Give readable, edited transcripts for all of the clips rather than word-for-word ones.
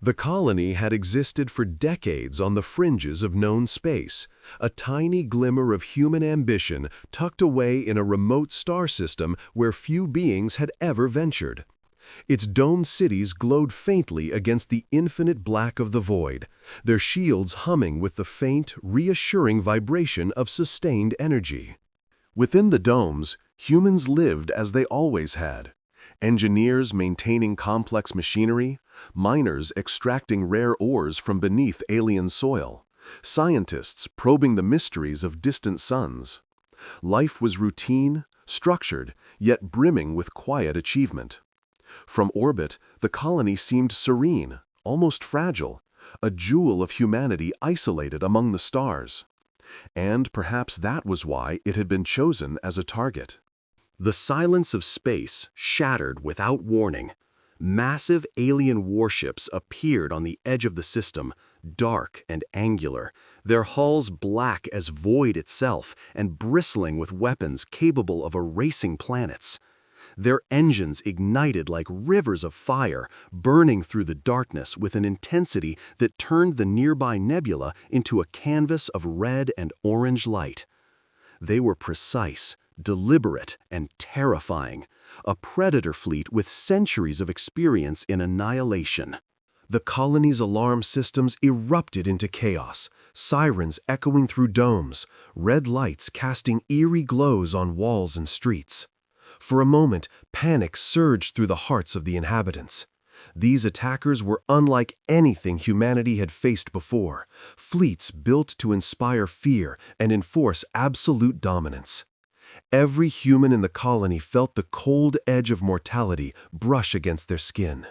The colony had existed for decades on the fringes of known space, a tiny glimmer of human ambition tucked away in a remote star system where few beings had ever ventured. Its domed cities glowed faintly against the infinite black of the void, their shields humming with the faint, reassuring vibration of sustained energy. Within the domes, humans lived as they always had. Engineers maintaining complex machinery, miners extracting rare ores from beneath alien soil, scientists probing the mysteries of distant suns. Life was routine, structured, yet brimming with quiet achievement. From orbit, the colony seemed serene, almost fragile, a jewel of humanity isolated among the stars. And perhaps that was why it had been chosen as a target. The silence of space shattered without warning. Massive alien warships appeared on the edge of the system, dark and angular, their hulls black as void itself and bristling with weapons capable of erasing planets. Their engines ignited like rivers of fire, burning through the darkness with an intensity that turned the nearby nebula into a canvas of red and orange light. They were precise, deliberate, and terrifying, a predator fleet with centuries of experience in annihilation. The colony's alarm systems erupted into chaos, sirens echoing through domes, red lights casting eerie glows on walls and streets. For a moment, panic surged through the hearts of the inhabitants. These attackers were unlike anything humanity had faced before, fleets built to inspire fear and enforce absolute dominance. Every human in the colony felt the cold edge of mortality brush against their skin.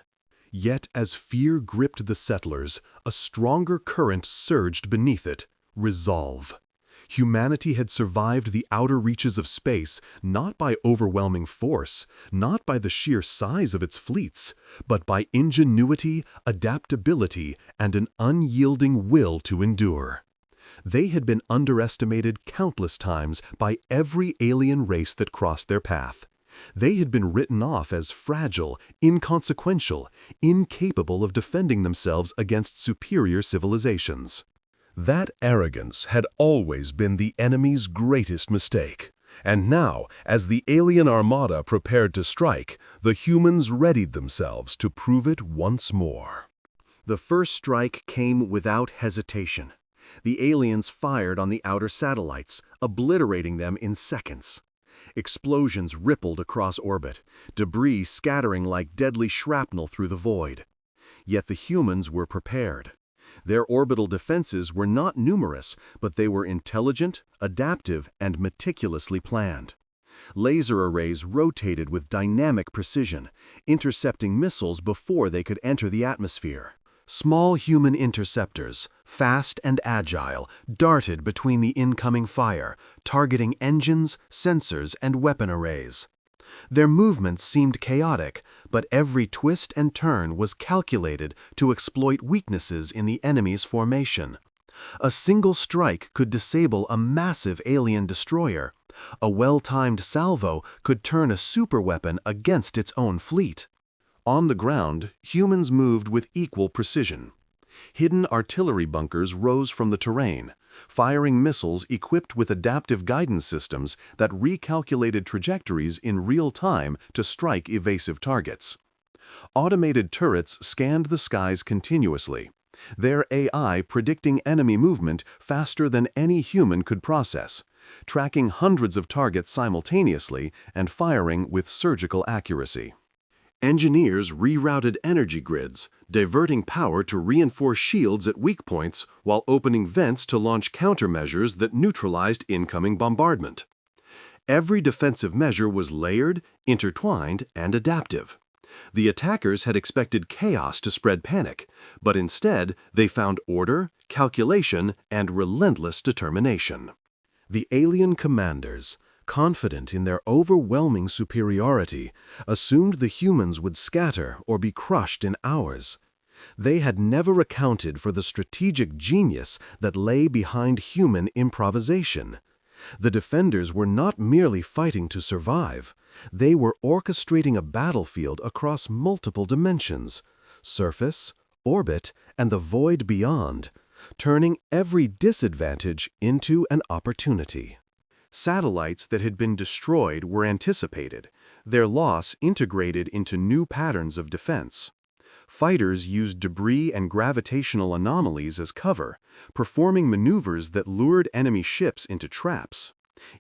Yet as fear gripped the settlers, a stronger current surged beneath it: resolve. Humanity had survived the outer reaches of space not by overwhelming force, not by the sheer size of its fleets, but by ingenuity, adaptability, and an unyielding will to endure. They had been underestimated countless times by every alien race that crossed their path. They had been written off as fragile, inconsequential, incapable of defending themselves against superior civilizations. That arrogance had always been the enemy's greatest mistake. And now, as the alien armada prepared to strike, the humans readied themselves to prove it once more. The first strike came without hesitation. The aliens fired on the outer satellites, obliterating them in seconds. Explosions rippled across orbit, debris scattering like deadly shrapnel through the void. Yet the humans were prepared. Their orbital defenses were not numerous, but they were intelligent, adaptive, and meticulously planned. Laser arrays rotated with dynamic precision, intercepting missiles before they could enter the atmosphere. Small human interceptors, fast and agile, darted between the incoming fire, targeting engines, sensors, and weapon arrays. Their movements seemed chaotic, but every twist and turn was calculated to exploit weaknesses in the enemy's formation. A single strike could disable a massive alien destroyer. A well-timed salvo could turn a superweapon against its own fleet. On the ground, humans moved with equal precision. Hidden artillery bunkers rose from the terrain, firing missiles equipped with adaptive guidance systems that recalculated trajectories in real time to strike evasive targets. Automated turrets scanned the skies continuously, their AI predicting enemy movement faster than any human could process, tracking hundreds of targets simultaneously and firing with surgical accuracy. Engineers rerouted energy grids, diverting power to reinforce shields at weak points while opening vents to launch countermeasures that neutralized incoming bombardment. Every defensive measure was layered, intertwined, and adaptive. The attackers had expected chaos to spread panic, but instead they found order, calculation, and relentless determination. The alien commanders, confident in their overwhelming superiority, assumed the humans would scatter or be crushed in hours. They had never accounted for the strategic genius that lay behind human improvisation. The defenders were not merely fighting to survive. They were orchestrating a battlefield across multiple dimensions: surface, orbit, and the void beyond, turning every disadvantage into an opportunity. Satellites that had been destroyed were anticipated, their loss integrated into new patterns of defense. Fighters used debris and gravitational anomalies as cover, performing maneuvers that lured enemy ships into traps.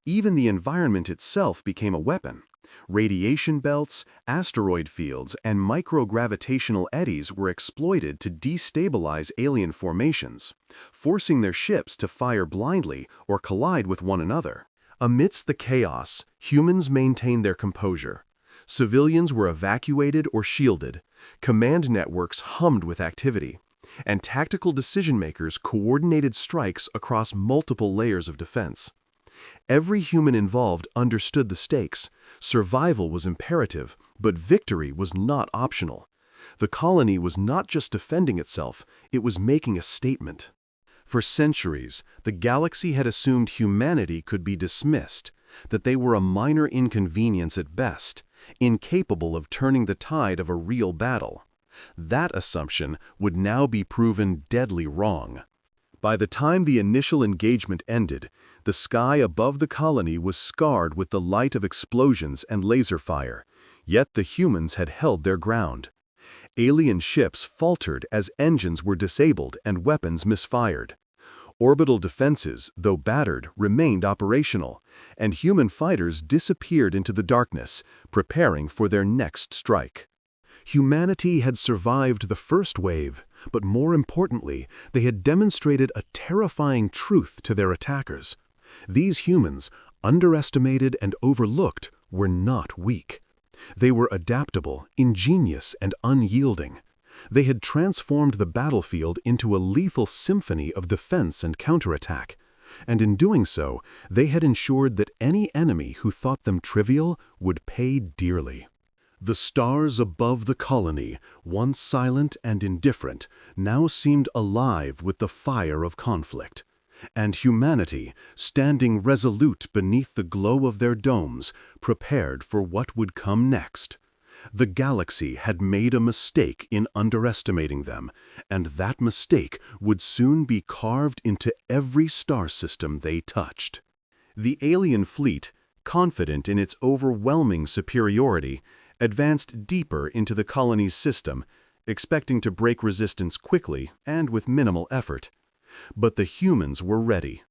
Even the environment itself became a weapon. Radiation belts, asteroid fields, and microgravitational eddies were exploited to destabilize alien formations, forcing their ships to fire blindly or collide with one another. Amidst the chaos, humans maintained their composure. Civilians were evacuated or shielded, command networks hummed with activity, and tactical decision-makers coordinated strikes across multiple layers of defense. Every human involved understood the stakes. Survival was imperative, but victory was not optional. The colony was not just defending itself, it was making a statement. For centuries, the galaxy had assumed humanity could be dismissed, that they were a minor inconvenience at best, incapable of turning the tide of a real battle. That assumption would now be proven deadly wrong. By the time the initial engagement ended, the sky above the colony was scarred with the light of explosions and laser fire, yet the humans had held their ground. Alien ships faltered as engines were disabled and weapons misfired. Orbital defenses, though battered, remained operational, and human fighters disappeared into the darkness, preparing for their next strike. Humanity had survived the first wave, but more importantly, they had demonstrated a terrifying truth to their attackers. These humans, underestimated and overlooked, were not weak. They were adaptable, ingenious, and unyielding. They had transformed the battlefield into a lethal symphony of defense and counterattack, and in doing so, they had ensured that any enemy who thought them trivial would pay dearly. The stars above the colony, once silent and indifferent, now seemed alive with the fire of conflict. And humanity, standing resolute beneath the glow of their domes, prepared for what would come next. The galaxy had made a mistake in underestimating them, and that mistake would soon be carved into every star system they touched. The alien fleet, confident in its overwhelming superiority, advanced deeper into the colony's system, expecting to break resistance quickly and with minimal effort. But the humans were ready.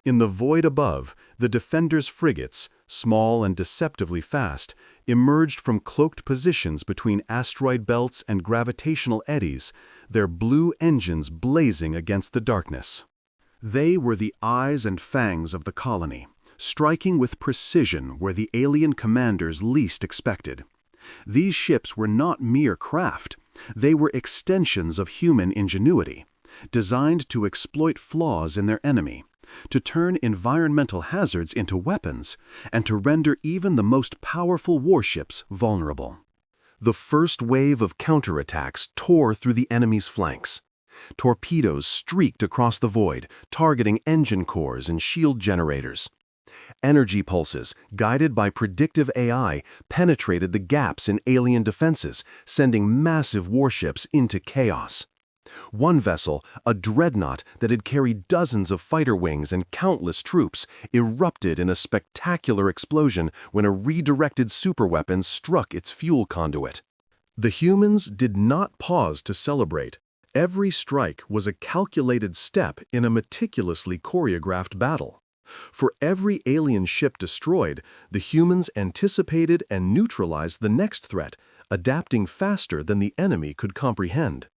In the void above, the Defender's frigates, small and deceptively fast, emerged from cloaked positions between asteroid belts and gravitational eddies, their blue engines blazing against the darkness. They were the eyes and fangs of the colony, striking with precision where the alien commanders least expected. These ships were not mere craft, they were extensions of human ingenuity, designed to exploit flaws in their enemy, to turn environmental hazards into weapons, and to render even the most powerful warships vulnerable. The first wave of counterattacks tore through the enemy's flanks. Torpedoes streaked across the void, targeting engine cores and shield generators. Energy pulses, guided by predictive AI, penetrated the gaps in alien defenses, sending massive warships into chaos. One vessel, a dreadnought that had carried dozens of fighter wings and countless troops, erupted in a spectacular explosion when a redirected superweapon struck its fuel conduit. The humans did not pause to celebrate. Every strike was a calculated step in a meticulously choreographed battle. For every alien ship destroyed, the humans anticipated and neutralized the next threat, adapting faster than the enemy could comprehend.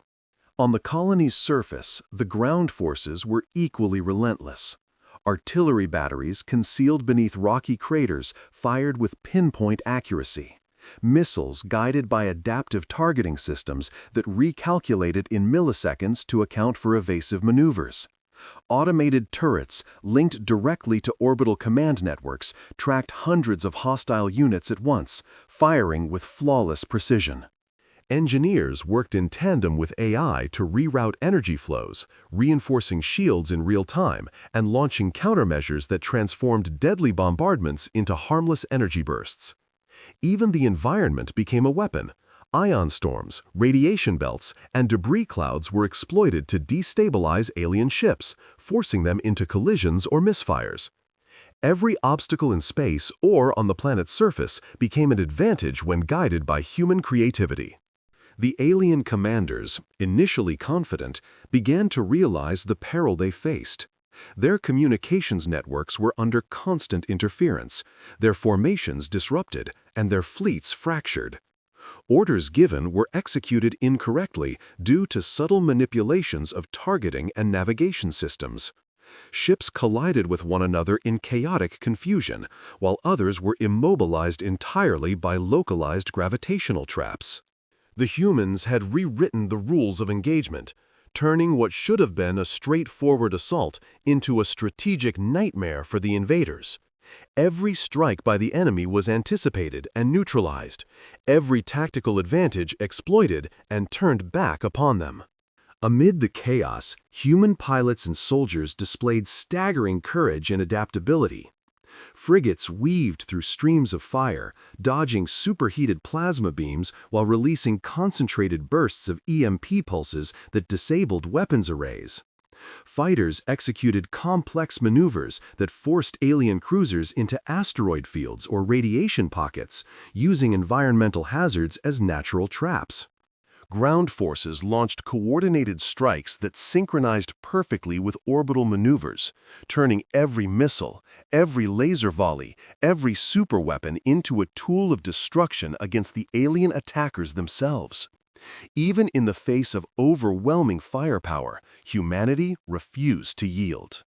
On the colony's surface, the ground forces were equally relentless. Artillery batteries concealed beneath rocky craters fired with pinpoint accuracy. Missiles guided by adaptive targeting systems that recalculated in milliseconds to account for evasive maneuvers. Automated turrets, linked directly to orbital command networks, tracked hundreds of hostile units at once, firing with flawless precision. Engineers worked in tandem with AI to reroute energy flows, reinforcing shields in real time and launching countermeasures that transformed deadly bombardments into harmless energy bursts. Even the environment became a weapon. Ion storms, radiation belts, and debris clouds were exploited to destabilize alien ships, forcing them into collisions or misfires. Every obstacle in space or on the planet's surface became an advantage when guided by human creativity. The alien commanders, initially confident, began to realize the peril they faced. Their communications networks were under constant interference, their formations disrupted, and their fleets fractured. Orders given were executed incorrectly due to subtle manipulations of targeting and navigation systems. Ships collided with one another in chaotic confusion, while others were immobilized entirely by localized gravitational traps. The humans had rewritten the rules of engagement, turning what should have been a straightforward assault into a strategic nightmare for the invaders. Every strike by the enemy was anticipated and neutralized, every tactical advantage exploited and turned back upon them. Amid the chaos, human pilots and soldiers displayed staggering courage and adaptability. Frigates weaved through streams of fire, dodging superheated plasma beams while releasing concentrated bursts of EMP pulses that disabled weapons arrays. Fighters executed complex maneuvers that forced alien cruisers into asteroid fields or radiation pockets, using environmental hazards as natural traps. Ground forces launched coordinated strikes that synchronized perfectly with orbital maneuvers, turning every missile, every laser volley, every superweapon into a tool of destruction against the alien attackers themselves. Even in the face of overwhelming firepower, humanity refused to yield.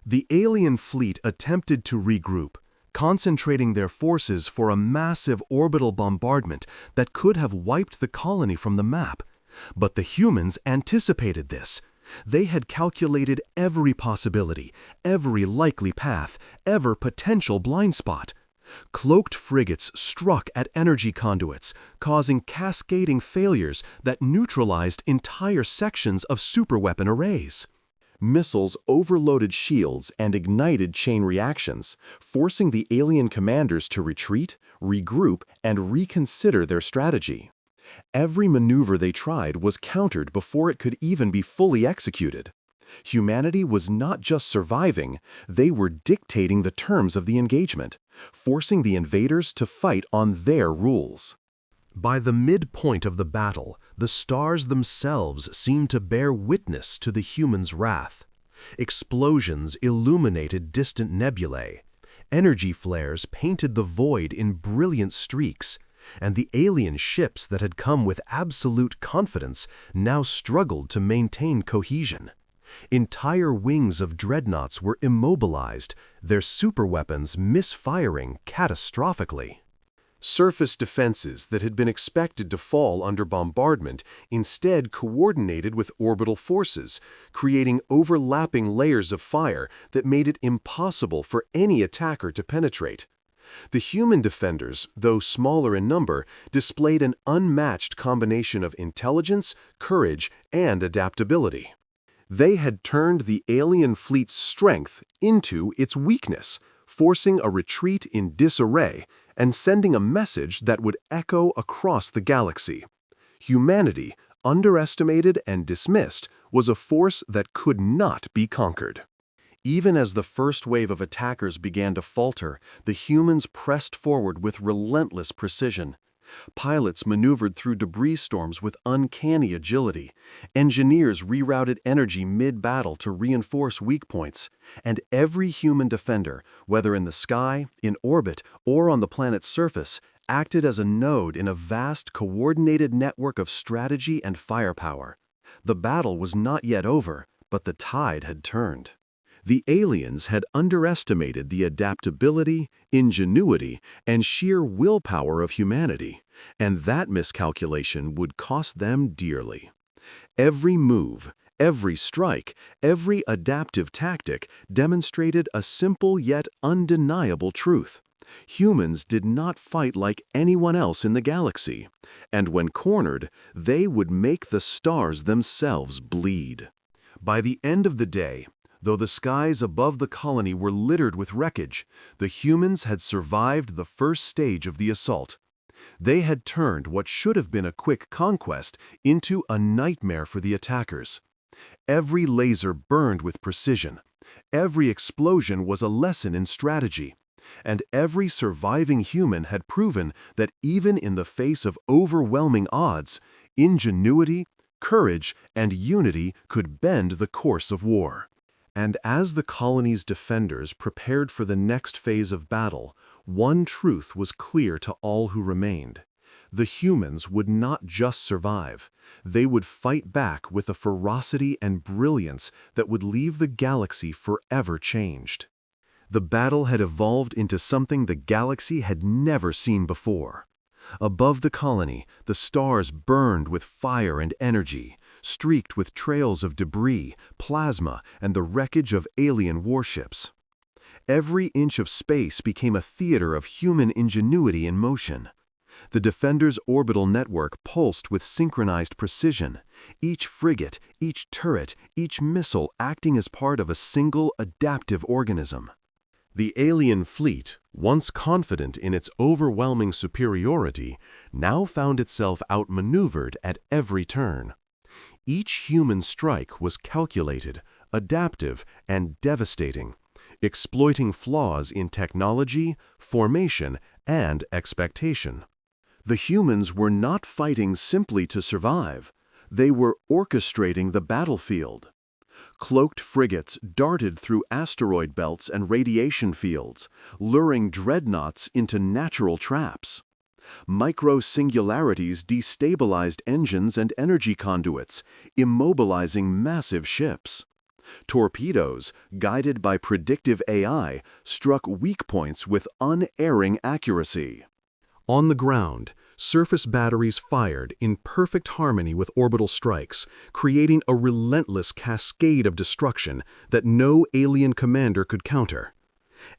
The alien fleet attempted to regroup, concentrating their forces for a massive orbital bombardment that could have wiped the colony from the map. But the humans anticipated this. They had calculated every possibility, every likely path, every potential blind spot. Cloaked frigates struck at energy conduits, causing cascading failures that neutralized entire sections of superweapon arrays. Missiles overloaded shields and ignited chain reactions, forcing the alien commanders to retreat, regroup, and reconsider their strategy. Every maneuver they tried was countered before it could even be fully executed. Humanity was not just surviving, they were dictating the terms of the engagement, forcing the invaders to fight on their rules. By the midpoint of the battle, the stars themselves seemed to bear witness to the humans' wrath. Explosions illuminated distant nebulae. Energy flares painted the void in brilliant streaks, and the alien ships that had come with absolute confidence now struggled to maintain cohesion. Entire wings of dreadnoughts were immobilized, their superweapons misfiring catastrophically. Surface defenses that had been expected to fall under bombardment instead coordinated with orbital forces, creating overlapping layers of fire that made it impossible for any attacker to penetrate. The human defenders, though smaller in number, displayed an unmatched combination of intelligence, courage, and adaptability. They had turned the alien fleet's strength into its weakness, forcing a retreat in disarray and sending a message that would echo across the galaxy. Humanity, underestimated and dismissed, was a force that could not be conquered. Even as the first wave of attackers began to falter, the humans pressed forward with relentless precision. Pilots maneuvered through debris storms with uncanny agility. Engineers rerouted energy mid-battle to reinforce weak points. And every human defender, whether in the sky, in orbit, or on the planet's surface, acted as a node in a vast, coordinated network of strategy and firepower. The battle was not yet over, but the tide had turned. The aliens had underestimated the adaptability, ingenuity, and sheer willpower of humanity, and that miscalculation would cost them dearly. Every move, every strike, every adaptive tactic demonstrated a simple yet undeniable truth. Humans did not fight like anyone else in the galaxy, and when cornered, they would make the stars themselves bleed. By the end of the day, though the skies above the colony were littered with wreckage, the humans had survived the first stage of the assault. They had turned what should have been a quick conquest into a nightmare for the attackers. Every laser burned with precision. Every explosion was a lesson in strategy. And every surviving human had proven that even in the face of overwhelming odds, ingenuity, courage, and unity could bend the course of war. And as the colony's defenders prepared for the next phase of battle, one truth was clear to all who remained. The humans would not just survive. They would fight back with a ferocity and brilliance that would leave the galaxy forever changed. The battle had evolved into something the galaxy had never seen before. Above the colony, the stars burned with fire and energy, streaked with trails of debris, plasma, and the wreckage of alien warships. Every inch of space became a theater of human ingenuity in motion. The Defender's orbital network pulsed with synchronized precision, each frigate, each turret, each missile acting as part of a single adaptive organism. The alien fleet, once confident in its overwhelming superiority, now found itself outmaneuvered at every turn. Each human strike was calculated, adaptive, and devastating, exploiting flaws in technology, formation, and expectation. The humans were not fighting simply to survive. They were orchestrating the battlefield. Cloaked frigates darted through asteroid belts and radiation fields, luring dreadnoughts into natural traps. Micro-singularities destabilized engines and energy conduits, immobilizing massive ships. Torpedoes, guided by predictive AI, struck weak points with unerring accuracy. On the ground, surface batteries fired in perfect harmony with orbital strikes, creating a relentless cascade of destruction that no alien commander could counter.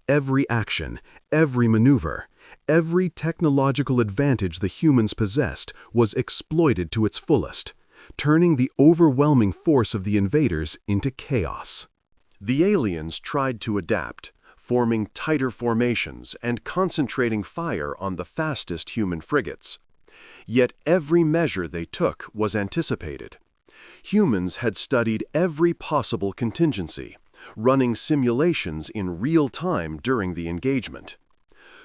Every action, every maneuver, every technological advantage the humans possessed was exploited to its fullest, turning the overwhelming force of the invaders into chaos. The aliens tried to adapt, forming tighter formations and concentrating fire on the fastest human frigates. Yet every measure they took was anticipated. Humans had studied every possible contingency, running simulations in real time during the engagement.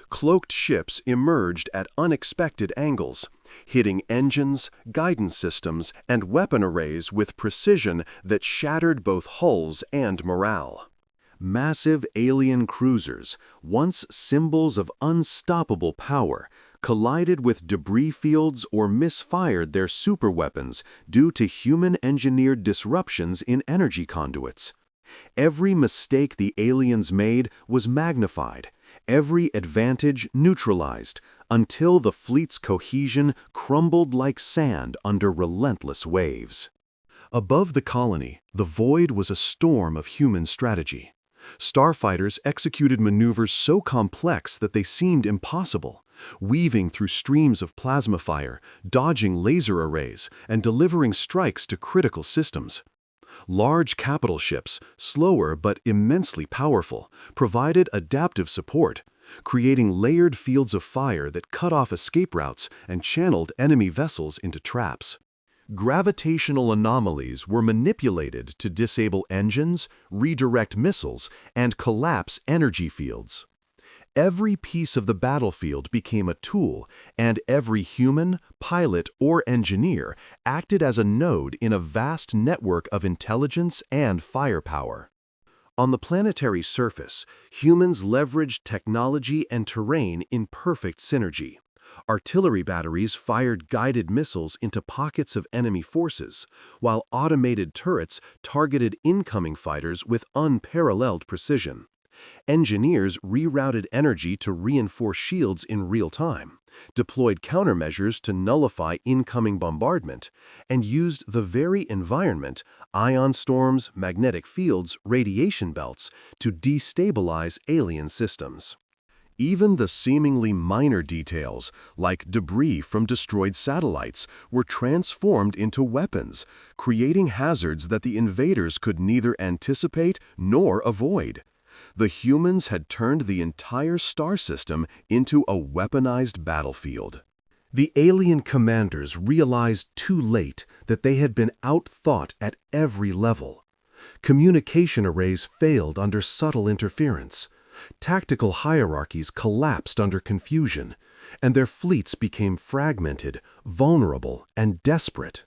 Cloaked ships emerged at unexpected angles, hitting engines, guidance systems, and weapon arrays with precision that shattered both hulls and morale. Massive alien cruisers, once symbols of unstoppable power, collided with debris fields or misfired their superweapons due to human-engineered disruptions in energy conduits. Every mistake the aliens made was magnified, every advantage neutralized, until the fleet's cohesion crumbled like sand under relentless waves. Above the colony, the void was a storm of human strategy. Starfighters executed maneuvers so complex that they seemed impossible, weaving through streams of plasma fire, dodging laser arrays, and delivering strikes to critical systems. Large capital ships, slower but immensely powerful, provided adaptive support, creating layered fields of fire that cut off escape routes and channeled enemy vessels into traps. Gravitational anomalies were manipulated to disable engines, redirect missiles, and collapse energy fields. Every piece of the battlefield became a tool, and every human, pilot, or engineer acted as a node in a vast network of intelligence and firepower. On the planetary surface, humans leveraged technology and terrain in perfect synergy. Artillery batteries fired guided missiles into pockets of enemy forces, while automated turrets targeted incoming fighters with unparalleled precision. Engineers rerouted energy to reinforce shields in real time, deployed countermeasures to nullify incoming bombardment, and used the very environment, ion storms, magnetic fields, radiation belts, to destabilize alien systems. Even the seemingly minor details, like debris from destroyed satellites, were transformed into weapons, creating hazards that the invaders could neither anticipate nor avoid. The humans had turned the entire star system into a weaponized battlefield. The alien commanders realized too late that they had been outthought at every level. Communication arrays failed under subtle interference. Tactical hierarchies collapsed under confusion, and their fleets became fragmented, vulnerable, and desperate.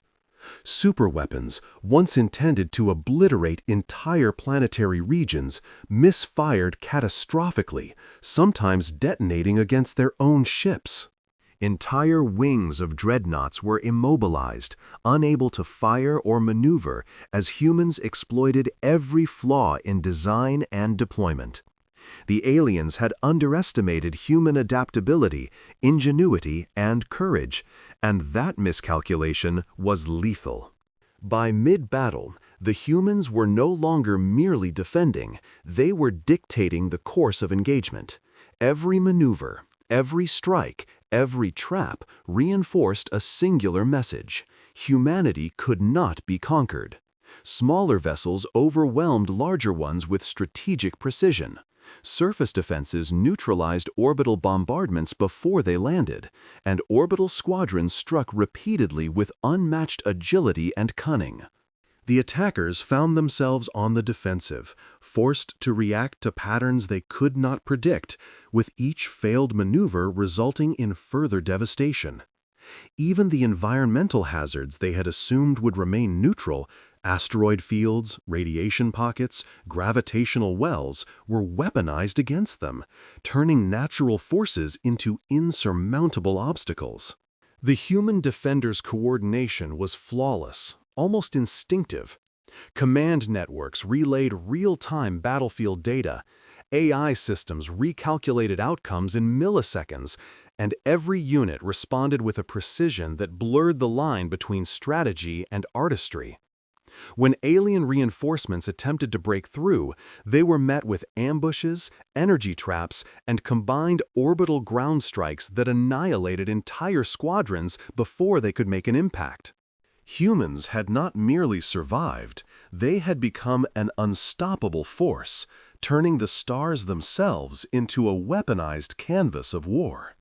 Superweapons, once intended to obliterate entire planetary regions, misfired catastrophically, sometimes detonating against their own ships. Entire wings of dreadnoughts were immobilized, unable to fire or maneuver as humans exploited every flaw in design and deployment. The aliens had underestimated human adaptability, ingenuity, and courage, and that miscalculation was lethal. By mid-battle, the humans were no longer merely defending, they were dictating the course of engagement. Every maneuver, every strike, every trap reinforced a singular message: humanity could not be conquered. Smaller vessels overwhelmed larger ones with strategic precision. Surface defenses neutralized orbital bombardments before they landed, and orbital squadrons struck repeatedly with unmatched agility and cunning. The attackers found themselves on the defensive, forced to react to patterns they could not predict, with each failed maneuver resulting in further devastation. Even the environmental hazards they had assumed would remain neutral, asteroid fields, radiation pockets, gravitational wells, were weaponized against them, turning natural forces into insurmountable obstacles. The human defenders' coordination was flawless, almost instinctive. Command networks relayed real-time battlefield data, AI systems recalculated outcomes in milliseconds, and every unit responded with a precision that blurred the line between strategy and artistry. When alien reinforcements attempted to break through, they were met with ambushes, energy traps, and combined orbital ground strikes that annihilated entire squadrons before they could make an impact. Humans had not merely survived, they had become an unstoppable force, turning the stars themselves into a weaponized canvas of war.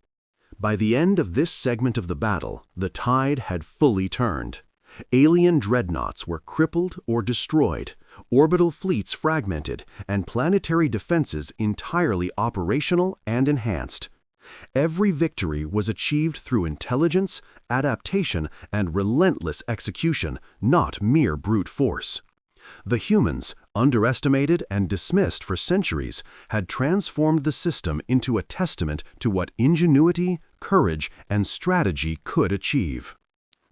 By the end of this segment of the battle, the tide had fully turned. Alien dreadnoughts were crippled or destroyed, orbital fleets fragmented, and planetary defenses entirely operational and enhanced. Every victory was achieved through intelligence, adaptation, and relentless execution, not mere brute force. The humans, underestimated and dismissed for centuries, had transformed the system into a testament to what ingenuity, courage, and strategy could achieve.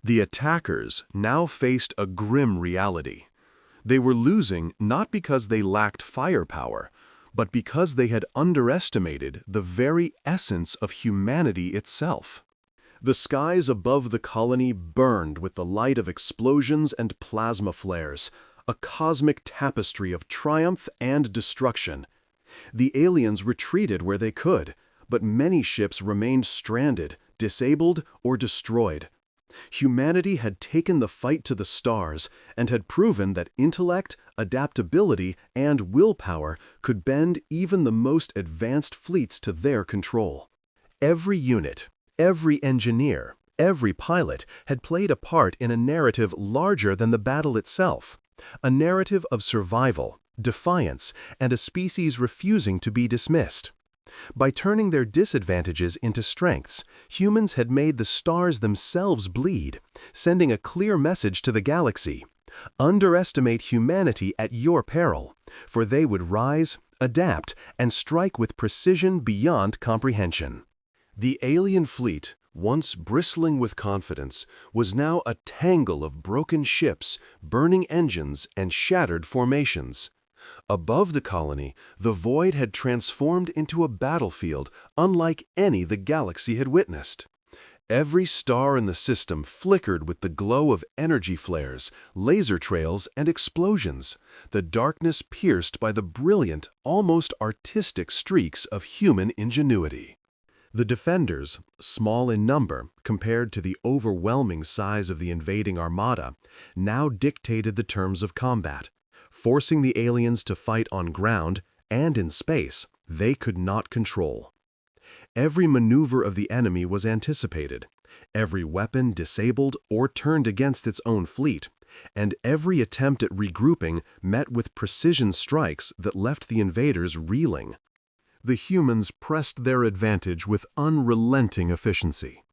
The attackers now faced a grim reality. They were losing not because they lacked firepower, but because they had underestimated the very essence of humanity itself. The skies above the colony burned with the light of explosions and plasma flares, a cosmic tapestry of triumph and destruction. The aliens retreated where they could, but many ships remained stranded, disabled, or destroyed. Humanity had taken the fight to the stars and had proven that intellect, adaptability, and willpower could bend even the most advanced fleets to their control. Every unit, every engineer, every pilot had played a part in a narrative larger than the battle itself, a narrative of survival, defiance, and a species refusing to be dismissed. By turning their disadvantages into strengths, humans had made the stars themselves bleed, sending a clear message to the galaxy: underestimate humanity at your peril, for they would rise, adapt, and strike with precision beyond comprehension. The alien fleet, once bristling with confidence, was now a tangle of broken ships, burning engines, and shattered formations. Above the colony, the void had transformed into a battlefield unlike any the galaxy had witnessed. Every star in the system flickered with the glow of energy flares, laser trails, and explosions, the darkness pierced by the brilliant, almost artistic streaks of human ingenuity. The defenders, small in number compared to the overwhelming size of the invading armada, now dictated the terms of combat, forcing the aliens to fight on ground and in space they could not control. Every maneuver of the enemy was anticipated, every weapon disabled or turned against its own fleet, and every attempt at regrouping met with precision strikes that left the invaders reeling. The humans pressed their advantage with unrelenting efficiency.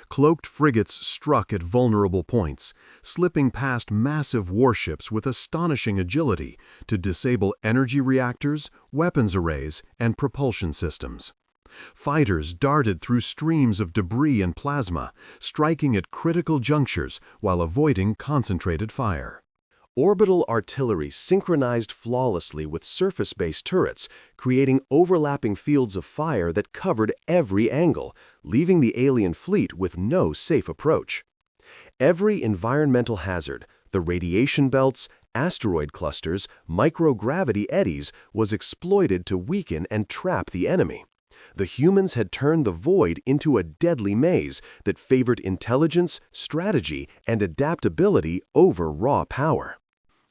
Cloaked frigates struck at vulnerable points, slipping past massive warships with astonishing agility to disable energy reactors, weapons arrays, and propulsion systems. Fighters darted through streams of debris and plasma, striking at critical junctures while avoiding concentrated fire. Orbital artillery synchronized flawlessly with surface-based turrets, creating overlapping fields of fire that covered every angle, leaving the alien fleet with no safe approach. Every environmental hazard, the radiation belts, asteroid clusters, microgravity eddies, was exploited to weaken and trap the enemy. The humans had turned the void into a deadly maze that favored intelligence, strategy, and adaptability over raw power.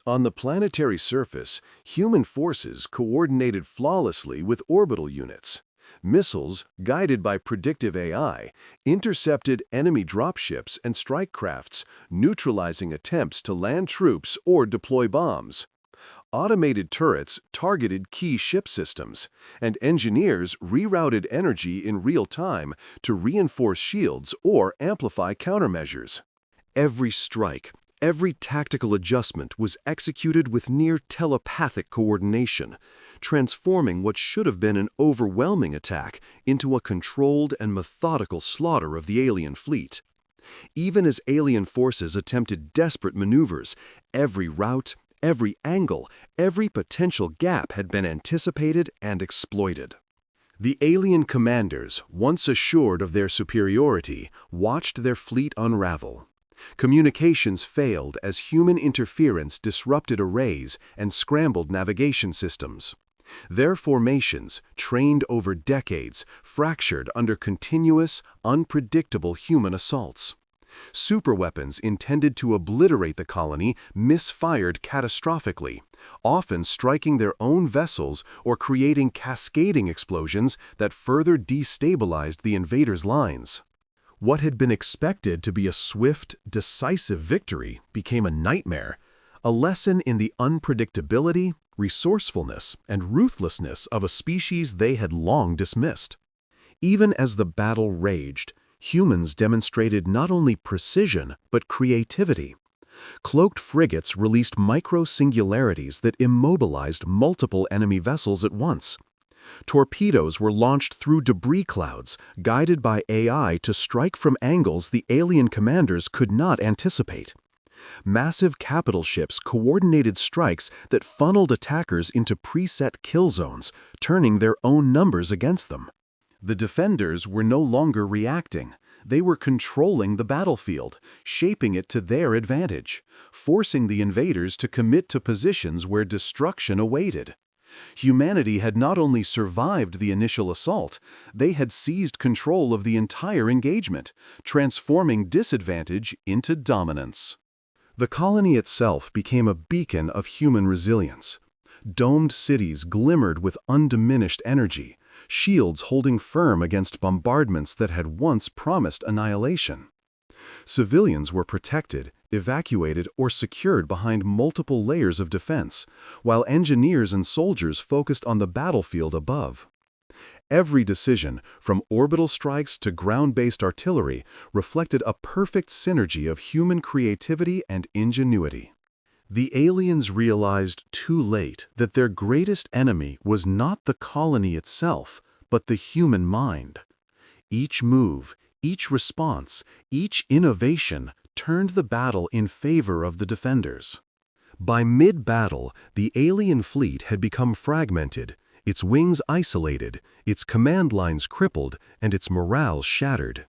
On the planetary surface, human forces coordinated flawlessly with orbital units. Missiles, guided by predictive AI, intercepted enemy dropships and strike crafts, neutralizing attempts to land troops or deploy bombs. Automated turrets targeted key ship systems, and engineers rerouted energy in real time to reinforce shields or amplify countermeasures. Every strike, every tactical adjustment was executed with near telepathic coordination, transforming what should have been an overwhelming attack into a controlled and methodical slaughter of the alien fleet. Even as alien forces attempted desperate maneuvers, every route, every angle, every potential gap had been anticipated and exploited. The alien commanders, once assured of their superiority, watched their fleet unravel. Communications failed as human interference disrupted arrays and scrambled navigation systems. Their formations, trained over decades, fractured under continuous, unpredictable human assaults. Superweapons intended to obliterate the colony misfired catastrophically, often striking their own vessels or creating cascading explosions that further destabilized the invaders' lines. What had been expected to be a swift, decisive victory became a nightmare, a lesson in the unpredictability, resourcefulness, and ruthlessness of a species they had long dismissed. Even as the battle raged, humans demonstrated not only precision but creativity. Cloaked frigates released micro-singularities that immobilized multiple enemy vessels at once. Torpedoes were launched through debris clouds, guided by AI to strike from angles the alien commanders could not anticipate. Massive capital ships coordinated strikes that funneled attackers into preset kill zones, turning their own numbers against them. The defenders were no longer reacting. They were controlling the battlefield, shaping it to their advantage, forcing the invaders to commit to positions where destruction awaited. Humanity had not only survived the initial assault, they had seized control of the entire engagement, transforming disadvantage into dominance. The colony itself became a beacon of human resilience. Domed cities glimmered with undiminished energy, shields holding firm against bombardments that had once promised annihilation. Civilians were protected, evacuated, or secured behind multiple layers of defense, while engineers and soldiers focused on the battlefield above. Every decision, from orbital strikes to ground-based artillery, reflected a perfect synergy of human creativity and ingenuity. The aliens realized too late that their greatest enemy was not the colony itself, but the human mind. Each move, each response, each innovation turned the battle in favor of the defenders. By mid-battle, the alien fleet had become fragmented, its wings isolated, its command lines crippled, and its morale shattered.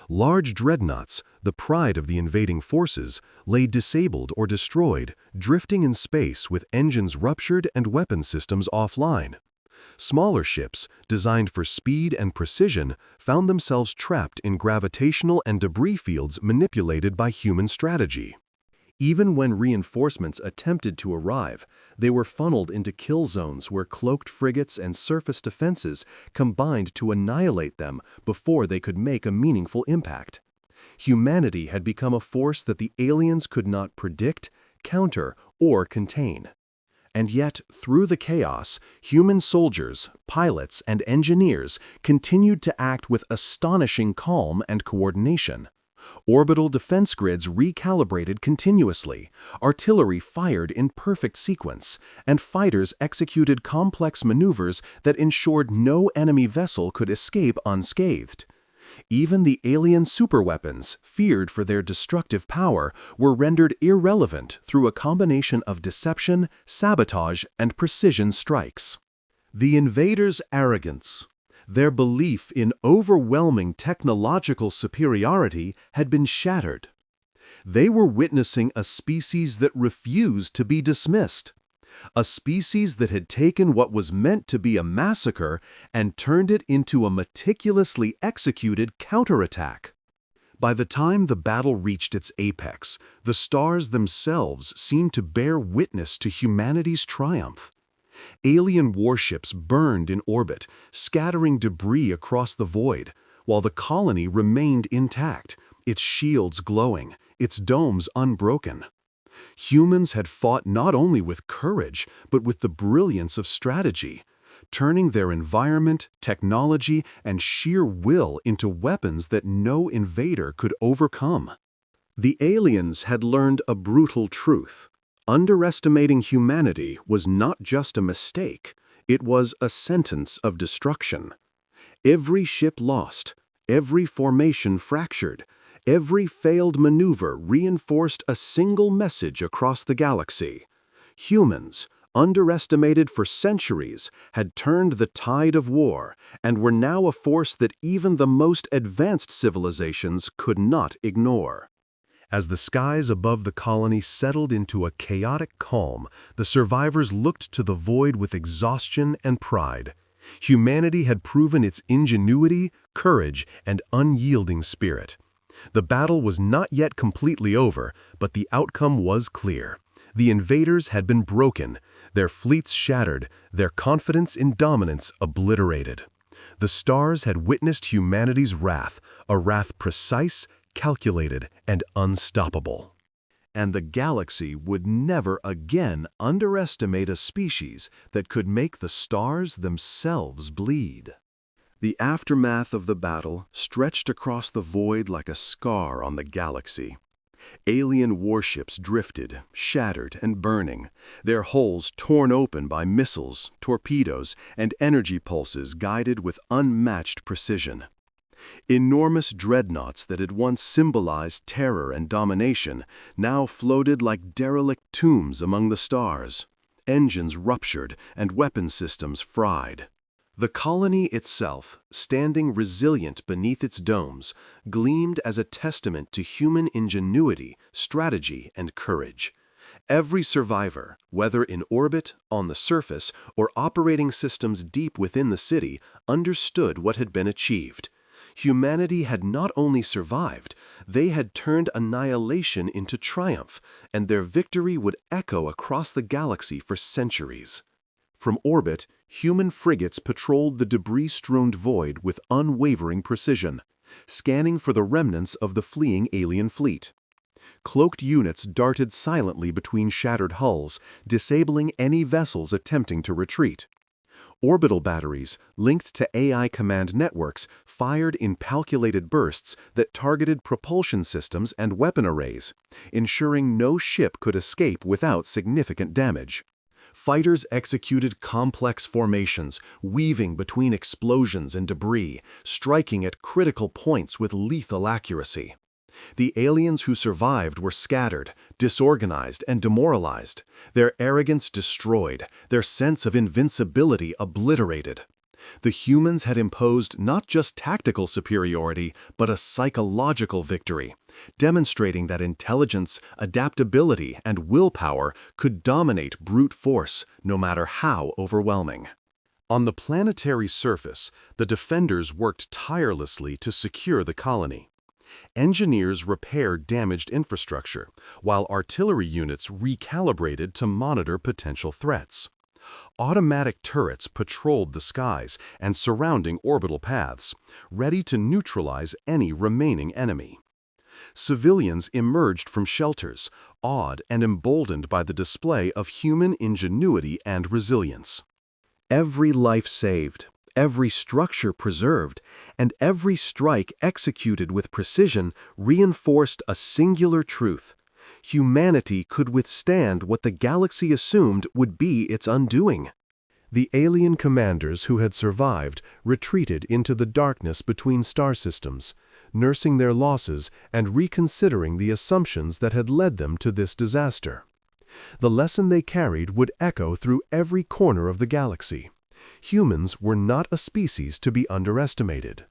Large dreadnoughts, the pride of the invading forces, lay disabled or destroyed, drifting in space with engines ruptured and weapon systems offline. Smaller ships, designed for speed and precision, found themselves trapped in gravitational and debris fields manipulated by human strategy. Even when reinforcements attempted to arrive, they were funneled into kill zones where cloaked frigates and surface defenses combined to annihilate them before they could make a meaningful impact. Humanity had become a force that the aliens could not predict, counter, or contain. And yet, through the chaos, human soldiers, pilots, and engineers continued to act with astonishing calm and coordination. Orbital defense grids recalibrated continuously, artillery fired in perfect sequence, and fighters executed complex maneuvers that ensured no enemy vessel could escape unscathed. Even the alien superweapons, feared for their destructive power, were rendered irrelevant through a combination of deception, sabotage, and precision strikes. The invaders' arrogance, their belief in overwhelming technological superiority, had been shattered. They were witnessing a species that refused to be dismissed. A species that had taken what was meant to be a massacre and turned it into a meticulously executed counterattack. By the time the battle reached its apex, the stars themselves seemed to bear witness to humanity's triumph. Alien warships burned in orbit, scattering debris across the void, while the colony remained intact, its shields glowing, its domes unbroken. Humans had fought not only with courage, but with the brilliance of strategy, turning their environment, technology, and sheer will into weapons that no invader could overcome. The aliens had learned a brutal truth. Underestimating humanity was not just a mistake, it was a sentence of destruction. Every ship lost, every formation fractured, every failed maneuver reinforced a single message across the galaxy. Humans, underestimated for centuries, had turned the tide of war and were now a force that even the most advanced civilizations could not ignore. As the skies above the colony settled into a chaotic calm, the survivors looked to the void with exhaustion and pride. Humanity had proven its ingenuity, courage, and unyielding spirit. The battle was not yet completely over, but the outcome was clear. The invaders had been broken, their fleets shattered, their confidence in dominance obliterated. The stars had witnessed humanity's wrath, a wrath precise, calculated, and unstoppable. And the galaxy would never again underestimate a species that could make the stars themselves bleed. The aftermath of the battle stretched across the void like a scar on the galaxy. Alien warships drifted, shattered and burning, their hulls torn open by missiles, torpedoes, and energy pulses guided with unmatched precision. Enormous dreadnoughts that had once symbolized terror and domination now floated like derelict tombs among the stars. Engines ruptured and weapon systems fried. The colony itself, standing resilient beneath its domes, gleamed as a testament to human ingenuity, strategy, and courage. Every survivor, whether in orbit, on the surface, or operating systems deep within the city, understood what had been achieved. Humanity had not only survived, they had turned annihilation into triumph, and their victory would echo across the galaxy for centuries. From orbit, human frigates patrolled the debris-strewn void with unwavering precision, scanning for the remnants of the fleeing alien fleet. Cloaked units darted silently between shattered hulls, disabling any vessels attempting to retreat. Orbital batteries, linked to AI command networks, fired in calculated bursts that targeted propulsion systems and weapon arrays, ensuring no ship could escape without significant damage. Fighters executed complex formations, weaving between explosions and debris, striking at critical points with lethal accuracy. The aliens who survived were scattered, disorganized, and demoralized, their arrogance destroyed, their sense of invincibility obliterated. The humans had imposed not just tactical superiority, but a psychological victory, demonstrating that intelligence, adaptability, and willpower could dominate brute force, no matter how overwhelming. On the planetary surface, the defenders worked tirelessly to secure the colony. Engineers repaired damaged infrastructure, while artillery units recalibrated to monitor potential threats. Automatic turrets patrolled the skies and surrounding orbital paths, ready to neutralize any remaining enemy. Civilians emerged from shelters, awed and emboldened by the display of human ingenuity and resilience. Every life saved, every structure preserved, and every strike executed with precision reinforced a singular truth: humanity could withstand what the galaxy assumed would be its undoing. The alien commanders who had survived retreated into the darkness between star systems, nursing their losses and reconsidering the assumptions that had led them to this disaster. The lesson they carried would echo through every corner of the galaxy. Humans were not a species to be underestimated.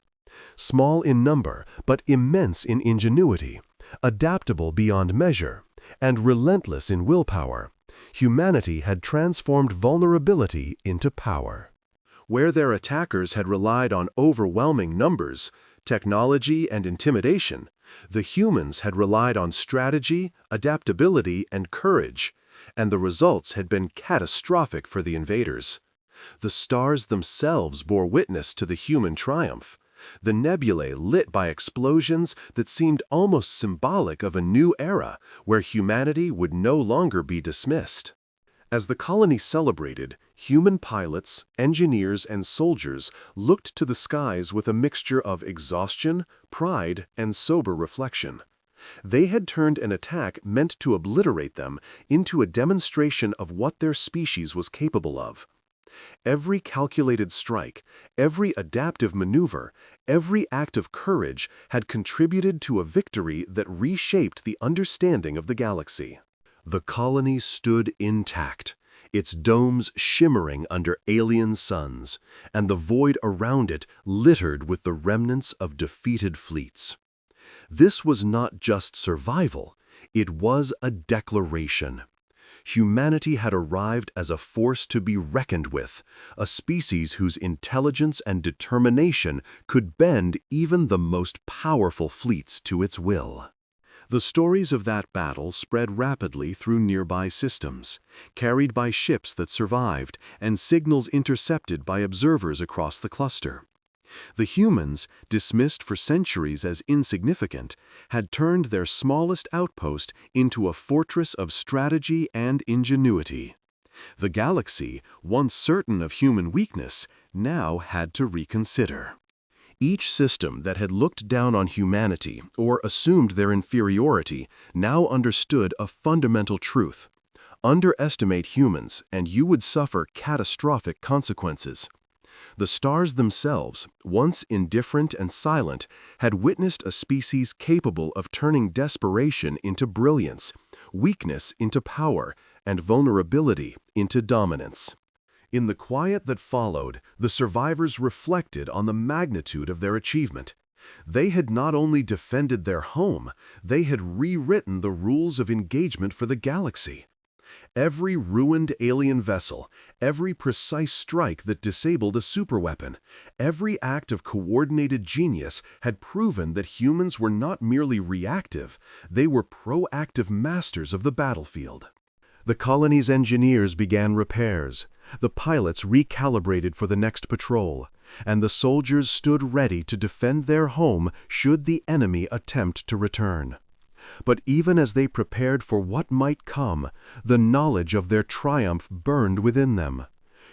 Small in number, but immense in ingenuity, adaptable beyond measure, and relentless in willpower, humanity had transformed vulnerability into power. Where their attackers had relied on overwhelming numbers, technology, and intimidation, the humans had relied on strategy, adaptability, and courage, and the results had been catastrophic for the invaders. The stars themselves bore witness to the human triumph. The nebulae lit by explosions that seemed almost symbolic of a new era where humanity would no longer be dismissed. As the colony celebrated, human pilots, engineers, and soldiers looked to the skies with a mixture of exhaustion, pride, and sober reflection. They had turned an attack meant to obliterate them into a demonstration of what their species was capable of. Every calculated strike, every adaptive maneuver, every act of courage had contributed to a victory that reshaped the understanding of the galaxy. The colony stood intact, its domes shimmering under alien suns, and the void around it littered with the remnants of defeated fleets. This was not just survival, it was a declaration. Humanity had arrived as a force to be reckoned with, a species whose intelligence and determination could bend even the most powerful fleets to its will. The stories of that battle spread rapidly through nearby systems, carried by ships that survived and signals intercepted by observers across the cluster. The humans, dismissed for centuries as insignificant, had turned their smallest outpost into a fortress of strategy and ingenuity. The galaxy, once certain of human weakness, now had to reconsider. Each system that had looked down on humanity or assumed their inferiority now understood a fundamental truth: underestimate humans, and you would suffer catastrophic consequences. The stars themselves, once indifferent and silent, had witnessed a species capable of turning desperation into brilliance, weakness into power, and vulnerability into dominance. In the quiet that followed, the survivors reflected on the magnitude of their achievement. They had not only defended their home, they had rewritten the rules of engagement for the galaxy. Every ruined alien vessel, every precise strike that disabled a superweapon, every act of coordinated genius had proven that humans were not merely reactive, they were proactive masters of the battlefield. The colony's engineers began repairs, the pilots recalibrated for the next patrol, and the soldiers stood ready to defend their home should the enemy attempt to return. But even as they prepared for what might come, the knowledge of their triumph burned within them.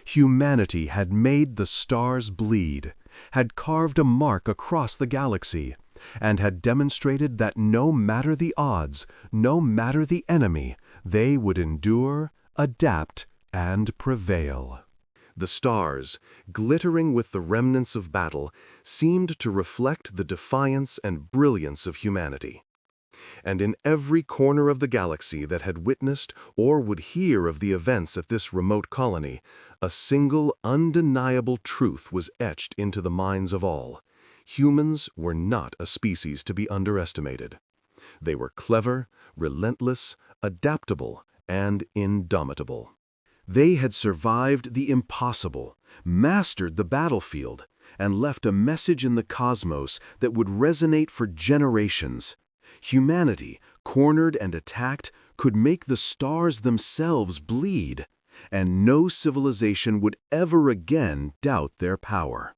Humanity had made the stars bleed, had carved a mark across the galaxy, and had demonstrated that no matter the odds, no matter the enemy, they would endure, adapt, and prevail. The stars, glittering with the remnants of battle, seemed to reflect the defiance and brilliance of humanity. And in every corner of the galaxy that had witnessed or would hear of the events at this remote colony, a single undeniable truth was etched into the minds of all. Humans were not a species to be underestimated. They were clever, relentless, adaptable, and indomitable. They had survived the impossible, mastered the battlefield, and left a message in the cosmos that would resonate for generations. Humanity, cornered and attacked, could make the stars themselves bleed, and no civilization would ever again doubt their power.